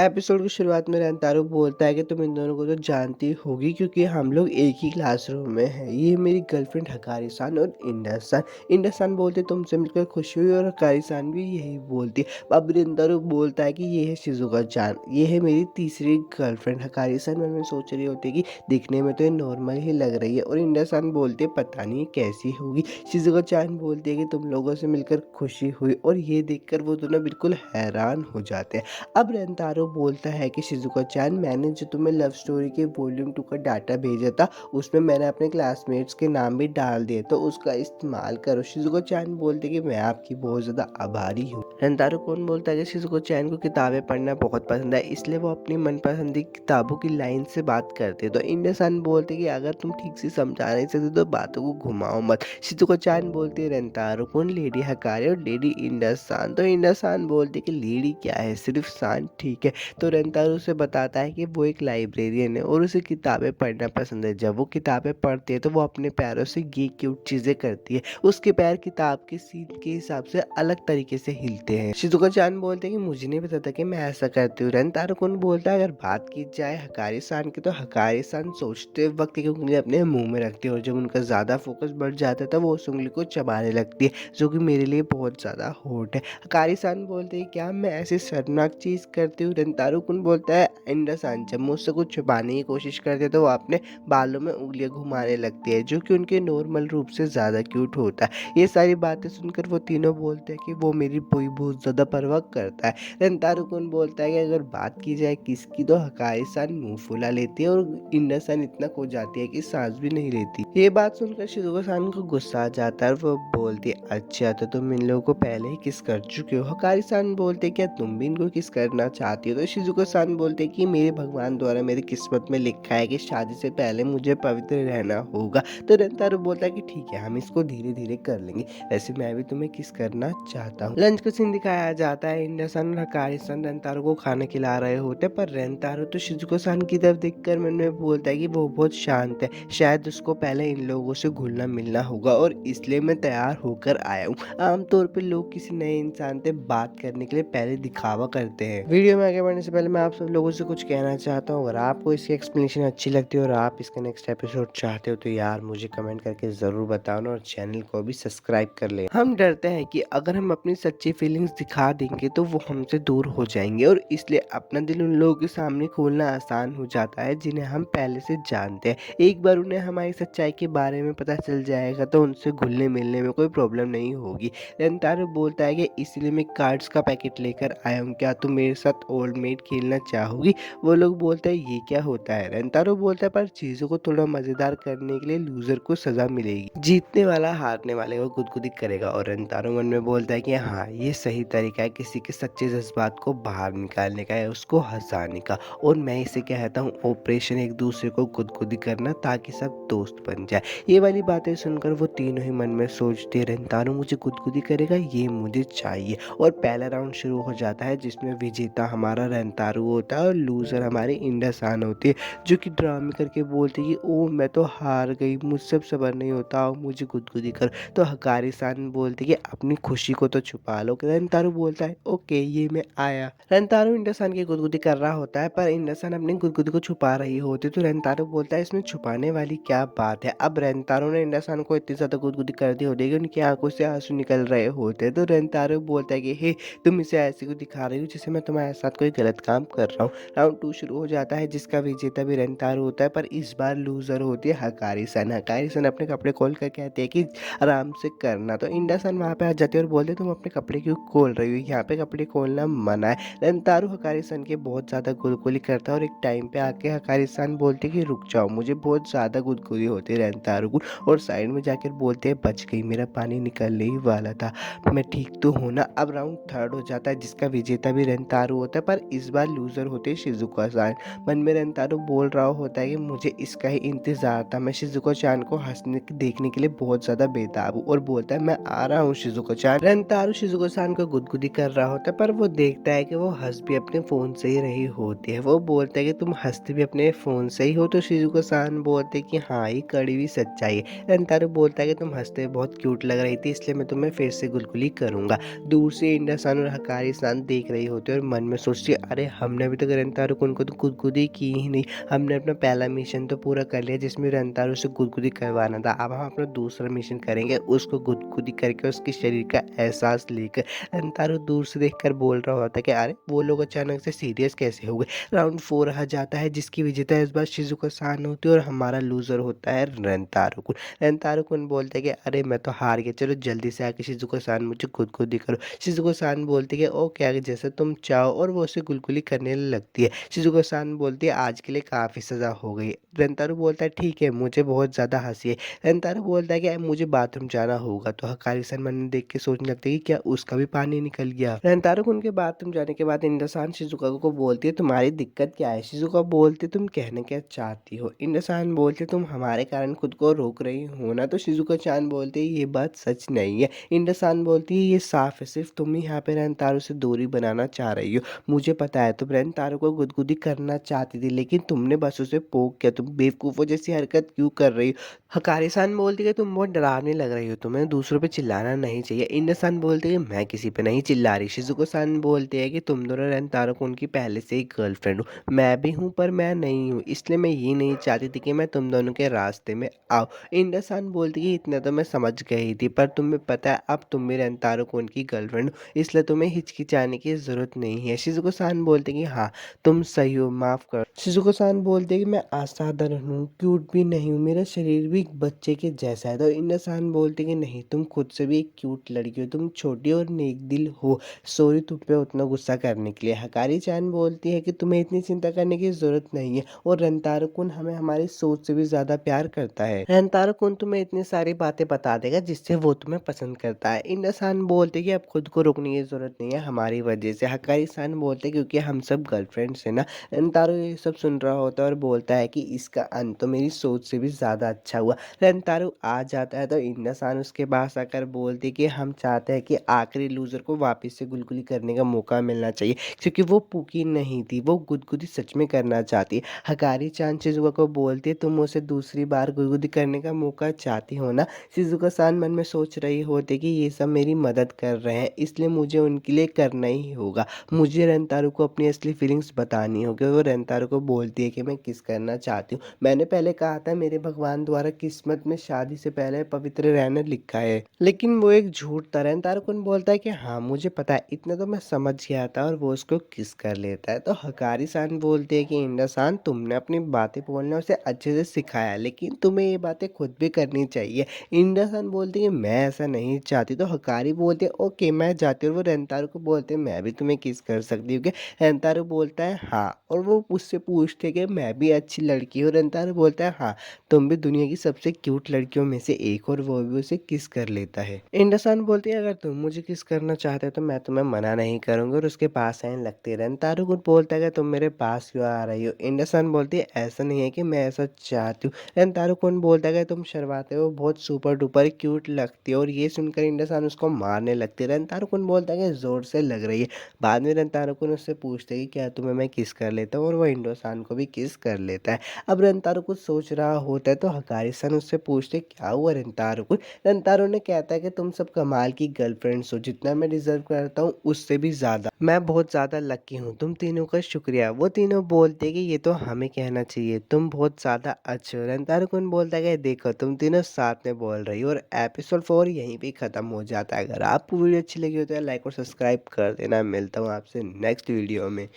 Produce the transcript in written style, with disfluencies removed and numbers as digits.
Episode की शुरुआत में रंतारो बोलता है कि तुम इन दोनों को तो जानती होगी क्योंकि हम लोग एक ही क्लासरूम में हैं। ये मेरी गर्लफ्रेंड हकारी-सान और इंडस-सान। इंडस-सान बोलते तुमसे मिलकर खुशी हुई और हकारी-सान भी यही बोलती। अब रंतारो बोलता है कि ये है शिज़ुका-चान, ये है मेरी तीसरी गर्लफ्रेंड। हकारी-सान मन में सोच रही होती है कि दिखने में तो ये नॉर्मल ही लग रही है और इंडस-सान बोलते पता नहीं ये कैसी होगी। शिज़ुका-चान बोलती है कि तुम लोगों से मिलकर खुशी हुई और ये देखकर वो दोनों बिल्कुल हैरान हो जाते हैं। अब रेंतारो बोलता है कि शिज़ुका-चान, मैंने जो तुम्हें लव स्टोरी के वॉल्यूम 2 का डाटा भेजा था उसमें मैंने अपने क्लासमेट्स के नाम भी डाल दिए, तो उसका इस्तेमाल करो। शिज़ुका-चान बोलते कि मैं आपकी बहुत ज़्यादा आभारी हूँ। रेंतारो कौन बोलता है कि शिज़ुका-चान को किताबें पढ़ना बहुत पसंद है, इसलिए वो अपनी मनपसंदी किताबों की लाइन से बात करते हैं। तो इंडस-सान बोलते कि अगर तुम ठीक से समझा नहीं सकते तो बातों को घुमाओ मत। शिज़ुका-चान बोलती है रेंतारो कौन, लेडी हकारी और लेडी इंडस-सान। तो इंडस-सान बोलते कि लेडी क्या है, सिर्फ सान ठीक है। तो रेंतारो उसे बताता है कि वो एक लाइब्रेरियन है और उसे किताबें पढ़ना पसंद है। जब वो किताबें पढ़ती है तो वो अपने पैरों से ये क्यूट चीज़ें करती है। उसके पैर किताब के सीन के हिसाब से अलग तरीके से हिलते हैं। शिज़ुका-चान बोलते हैं कि मुझे नहीं पता था कि मैं ऐसा करती हूँ। रेंतारो कुन बोलता है अगर बात की जाए हकारी-सान की तो हकारी-सान सोचते वक्त एक उंगली अपने मुँह में रखती है और जब उनका ज़्यादा फोकस बढ़ जाता है तो वो उस उंगली को चबाने लगती है, जो कि मेरे लिए बहुत ज़्यादा हॉट है। हकारी-सान बोलते हैं क्या मैं ऐसी शर्मनाक चीज़ करती हूँ? रेंतारो कुन बोलता है इंडस-सान जब मुझसे कुछ छुपाने की कोशिश करते तो वो अपने बालों में उंगलियां घुमाने लगती है, जो कि उनके नॉर्मल रूप से ज़्यादा क्यूट होता है। ये सारी बातें सुनकर वो तीनों बोलते हैं कि वो मेरी कोई बहुत ज़्यादा परवाह करता है। रेंतारो कुन बोलता है कि अगर बात की जाए किसकी तो हकारी-सान मुँह फुला लेती है और इंडस-सान इतना खो जाती है कि सांस भी नहीं लेती। ये बात सुनकर शिज़ुका-सान को गुस्सा आ जाता है और वो बोलती है अच्छा तो तुम इन लोगों को पहले ही किस कर चुके हो। हकारी-सान बोलते क्या तुम भी इनको किस करना चाहती हो? तो शिज़ुका-सान बोलते कि मेरे भगवान द्वारा मेरी किस्मत में लिखा है कि शादी से पहले मुझे पवित्र रहना होगा। तो रेंतारो बोलता है कि ठीक है हम इसको धीरे-धीरे कर लेंगे। वैसे मैं भी तुम्हें किस करना चाहता हूँ। लंच का सीन दिखाया जाता है। इंडस-सान और हकारी-सान रेंतारो को खाना खिला रहे होते हैं, पर रेंतारो तो शिज़ुका-सान की तरफ देखकर मन में बोलता है कि वो बहुत शांत है, शायद उसको पहले इन लोगों से घुलना मिलना होगा और इसलिए मैं तैयार होकर आया हूँ। आमतौर पे लोग किसी नए इंसान से बात करने के लिए पहले दिखावा करते हैं। वीडियो में आगे बढ़ने से पहले मैं आप सब लोगों से कुछ कहना चाहता हूँ। अगर आपको इसकी एक्सप्लेनेशन अच्छी लगती है और आप इसका नेक्स्ट एपिसोड चाहते हो तो यार मुझे कमेंट करके ज़रूर बताना और चैनल को भी सब्सक्राइब कर ले। हम डरते हैं कि अगर हम अपनी सच्ची फीलिंग्स दिखा देंगे तो वो हमसे दूर हो जाएंगे और इसलिए अपना दिल उन लोगों के सामने खोलना आसान हो जाता है जिन्हें हम पहले से जानते हैं। एक बार उन्हें हमारी सच्चाई के बारे में पता चल जाएगा तो उनसे घुलने मिलने में कोई प्रॉब्लम नहीं होगी। रेंतारो बोलता है कि इसलिए मैं कार्ड्स का पैकेट लेकर आया हूँ, क्या तुम मेरे साथ ओल्ड मेड खेलना चाहोगी? वो लोग बोलते हैं ये क्या होता है? रेंतारो बोलता है पर चीज़ों को थोड़ा मज़ेदार करने के लिए लूज़र को सज़ा मिलेगी, जीतने वाला हारने वाले को गुदगुदी करेगा। और रेंतारो मन में बोलता है कि हाँ ये सही तरीका है किसी के सच्चे जज्बात को बाहर निकालने का या उसको हंसाने का, और मैं इसे कहता हूँ ऑपरेशन एक दूसरे को गुदगुदी करना ताकि सब दोस्त बन जाए। ये वाली बातें सुनकर वो तीनों ही मन में सोचते रेंतारो मुझे गुदगुदी करेगा, ये मुझे चाहिए। और पहला राउंड शुरू हो जाता है जिसमें विजेता हमारा रेंतारो होता है और लूज़र हमारी इंडस-सान होती है, जो कि ड्रामे करके बोलती है कि ओह मैं तो हार गई, मुझसे अब सब्र नहीं होता, आओ मुझे गुदगुदी कर। तो हकारी-सान बोलती है कि अपनी खुशी को तो छुपा लो। रेंतारो बोलता है ओके ये मैं आया। रेंतारो इंडस-सान की गुदगुदी कर रहा होता है पर इंडस-सान अपनी गुदगुदी को छुपा रही होती है। तो रेंतारो बोलता है इसमें छुपाने वाली क्या बात है। अब रेंतारो ने इंडस-सान को इतनी ज़्यादा गुदगुदी कर दी होती है कि उनकी आंखों से आंसू निकल रहे होते हैं। तो रेंतारो बोलता है कि हे तुम इसे ऐसे क्यों दिखा रही हो जैसे मैं तुम्हारे साथ कोई गलत काम कर रहा हूँ। राउंड 2 शुरू हो जाता है जिसका विजेता भी रेंतारो होता है पर इस बार लूज़र होती है हकारी-सान। हकारी-सान अपने कपड़े खोल कर कहती है कि आराम से करना। तो इंडस-सान वहाँ पे आ जाती है और बोलते तुम अपने कपड़े क्यों खोल रही हो, यहाँ पे कपड़े खोलना मना है। रेंतारो हकारी-सान की बहुत ज़्यादा गुदगुदी करता है और एक टाइम पे आके हकारी-सान बोलती है कि रुक जाओ, मुझे बहुत ज़्यादा गुदगुदी होती है रेंतारो को, और साइड में जाकर बोलते हैं बच गई, मेरा पानी निकलने ही वाला था, मैं ठीक तो हूँ ना। अब राउंड 3 हो जाता है जिसका विजेता भी रेंतारो होता है पर इस बार लूज़र होते हैं शिज़ुका-सान। मन में रेंतारो बोल रहा होता है कि मुझे इसका ही इंतज़ार था, मैं शिज़ुका-चान को हँसने देखने के लिए बहुत ज़्यादा बेताब हूँ, और बोलता है मैं आ रहा हूँ शिज़ुका-चान। रेंतारो शिज़ुका-सान को गुदगुदी कर रहा होता है पर वो देखता है कि वो हँस भी अपने फ़ोन से ही रही होती है। वो बोलता है कि तुम हँसते भी अपने फ़ोन से ही हो। तो शिज़ुका-सान बोलते हैं कि हाँ ये कड़वी सच्चाई है। रेंतारो बोलता है कि तुम हँसते बहुत क्यूट लग रही थी इसलिए मैं तुम्हें फिर से गुदगुदी करूँगा। दूर से इंडस-सान और हकारी-सान देख रही होती है और मन में सोचती सोचिए अरे हमने अभी तक रंतारो उनको तो गुदगुदी की ही नहीं। हमने अपना पहला मिशन तो पूरा कर लिया जिसमें रंतारो से गुदगुदी करवाना था। अब हम अपना दूसरा मिशन करेंगे उसको गुदगुदी करके उसके शरीर का एहसास लेकर। रंतारो दूर से देखकर बोल रहा होता है कि अरे वो लोग अचानक से सीरियस कैसे हो गए। राउंड 4 आ जाता है जिसकी विजेता इस बार शिज़ुका-सान होती है और हमारा लूज़र होता है रेंतारो-कुन। रेंतारो-कुन बोलते हैं कि अरे मैं तो हार गया, चलो जल्दी से आके शिज़ुका-सान मुझे गुदगुदी करो। शिज़ुका-सान बोलती है कि ओके आगे जैसा तुम चाहो और वो उसे गुलगुली करने लगती है। शिज़ुका-सान बोलती है आज के लिए काफ़ी सज़ा हो गई। रेंतारो बोलता है ठीक है मुझे बहुत ज़्यादा हँसी है। रेंतारो बोलता है कि मुझे बाथरूम जाना होगा तो हकारी-सान मन में देख के सोचने लगता है कि क्या उसका भी पानी निकल गया। रेंतारो-कुन के बाथरूम जाने के बाद इंडो-सान शिज़ुका को बोलती है तुम्हारी दिक्कत क्या है? शिज़ुका बोलती है तुम कहना क्या चाहती हो? इंडो-सान बोलती है तुम हमारे कारण खुद को रोक रही हो ना? तो शिज़ुका-चान बोलती है ये बात सच नहीं है। इंडो-सान बोलती है ये साफ है सिर्फ तुम ही यहाँ पे रेंतारो से दूरी बनाना चाह रही हो। मुझे पता है तुम रेंतारो को गुदगुदी करना चाहती थी लेकिन तुमने बस उसे पोक किया। तुम बेवकूफ़ों जैसी हरकत क्यों कर रही हो? हकारी-सान बोलती है तुम बहुत डरावनी लग रही हो, तुम्हें दूसरों पे चिल्लाना नहीं चाहिए। इंडो-सान बोलती है मैं किसी पे नहीं चिल्ला रही। शिज़ुको-सान बोलती है कि तुम दोनों रेंतारो को उनकी पहले से ही गर्लफ्रेंड हो। मैं भी हूँ पर मैं नहीं हूँ इसलिए मैं ये नहीं चाहती थी कि मैं तुम दोनों के रास्ते में आऊँ। इंडो-सान बोलती है इतना तो मैं समझ गई थी पर तुम्हें पता है अब तुम भी रेंतारो को उनकी गर्लफ्रेंड हो इसलिए तुम्हें हिचकिचाने की ज़रूरत नहीं है। शिज़ुको-सान बोलती है कि हाँ, तुम सही हो माफ़ कर। शिज़ुको-सान बोलती है कि मैं असाधारण हूँ, क्यूट भी नहीं हूँ, मेरा शरीर भी एक बच्चे के जैसा है। तो इंडो-सान बोलती है कि नहीं तुम खुद से भी एक क्यूट लड़की हो, तुम छोटी और नेक दिल हो। सॉरी तुम पे उतना गुस्सा करने के लिए। हकारी-चान बोलती है कि तुम्हें इतनी चिंता करने की ज़रूरत नहीं है और रेंतारो-कुन हमें हमारी सोच से भी ज़्यादा प्यार करता है। रेंतारो-कुन तुम्हें इतनी सारी बातें बता देगा जिससे वो तुम्हें पसंद करता है। इंडो-सान बोलते हैं कि अब खुद को रोकने की ज़रूरत नहीं है हमारी वजह से। हकारी-सान बोलते हैं क्योंकि हम सब गर्लफ्रेंड्स हैं ना। रेंतारो ये सब सुन रहा होता है और बोलता है कि इसका अंत तो मेरी सोच से भी ज़्यादा अच्छा हुआ। रेंतारो आ जाता है तो इंडो-सान उसके पास आकर बोलती है कि हम चाहते हैं कि आखिरी लूज़र को वापस से गुलगुली करने का मौका मिलना चाहिए क्योंकि वो पूकी नहीं थी, वो गुदगुदी सच में करना चाहती है। हकारी-चान शिज़ुका को बोलती है तुम उसे दूसरी बार गुदगुदी करने का मौका चाहती हो ना? शिज़ुका-सान मन में सोच रही होती है कि ये सब मेरी मदद कर रहे हैं इसलिए मुझे उनके लिए करना ही होगा। मुझे रेंतारो को अपनी असली फीलिंग्स बतानी होगी और वो रेंतारो को बोलती है कि मैं किस करना चाहती हूँ। मैंने पहले कहा था मेरे भगवान द्वारा किस्मत में शादी से पहले पवित्र रहना लिखा है, लेकिन वो एक झूठ था। रेंतारो-कुन बोलता है कि हाँ, मुझे पता है इतना तो मैं समझ गया था और वो उसको किस कर लेता है। तो हकारी-सान बोलती है कि इंडो-सान तुमने अपनी बातें बोलना उसे अच्छे से सिखाया लेकिन तुम्हें ये बातें खुद भी करनी चाहिए। इंडो-सान बोलती है मैं ऐसा नहीं चाहती तो हकारी बोलती है ओके मैं जाती हूँ और वो रेंतारो को बोलते हैं मैं भी तुम्हें किस कर सकती हूँ क्या? रेंतारो बोलता है हाँ और वो उससे पूछते हैं कि मैं भी अच्छी लड़की हूँ। रेंतारो बोलता है हाँ, तुम भी दुनिया की सबसे क्यूट लड़कियों में से एक हो और वो भी उसे किस कर लेता है। इंडो-सान बोलती है अगर तुम मुझे किस करना चाहते हो तो मैं तुम्हें मना नहीं करूँगी और उसके पास आने लगती है। रेंतारो को बोलता है कि तुम मेरे पास क्यों आ रही हो? इंडो-सान बोलती है ऐसा नहीं है कि मैं ऐसा चाहती हूँ। रेंतारो-कुन बोलता है कि तुम शर्माते हो, बहुत सुपर डुपर क्यूट लगती हो और ये सुनकर इंडो-सान उसको मारने लगती है। रेंतारो-कुन बोलता है कि ज़ोर से लग रही है। बाद में रेंतारो-कुन उससे पूछते हैं कि क्या तुम्हें मैं किस कर लेता हूँ और वो इंडो-सान को भी किस कर लेता है। अब रेंतारो कुछ सोच रहा होता है तो हकारी-सान उससे पूछते हैं क्या हुआ रेंतारो-कुन? रेंतारो ने कहता है कि तुम सब कमाल की गर्लफ्रेंड्स हो, जितना मैं डिज़र्व करता हूँ उससे भी ज़्यादा। मैं बहुत ज़्यादा लकी हूँ, तुम तीनों का शुक्रिया। वो तीनों बोलते हैं कि ये तो हमें कहना चाहिए, तुम बहुत ज़्यादा अच्छे हो। रेंतारो-कुन बोलता है कि देखो तुम तीनों साथ में बोल रही हो और एपिसोड 4 यहीं पे ख़त्म हो जाता है। अगर आपको वीडियो अच्छी लगी हो तो लाइक और सब्सक्राइब कर देना। मिलता हूँ आपसे नेक्स्ट वीडियो में।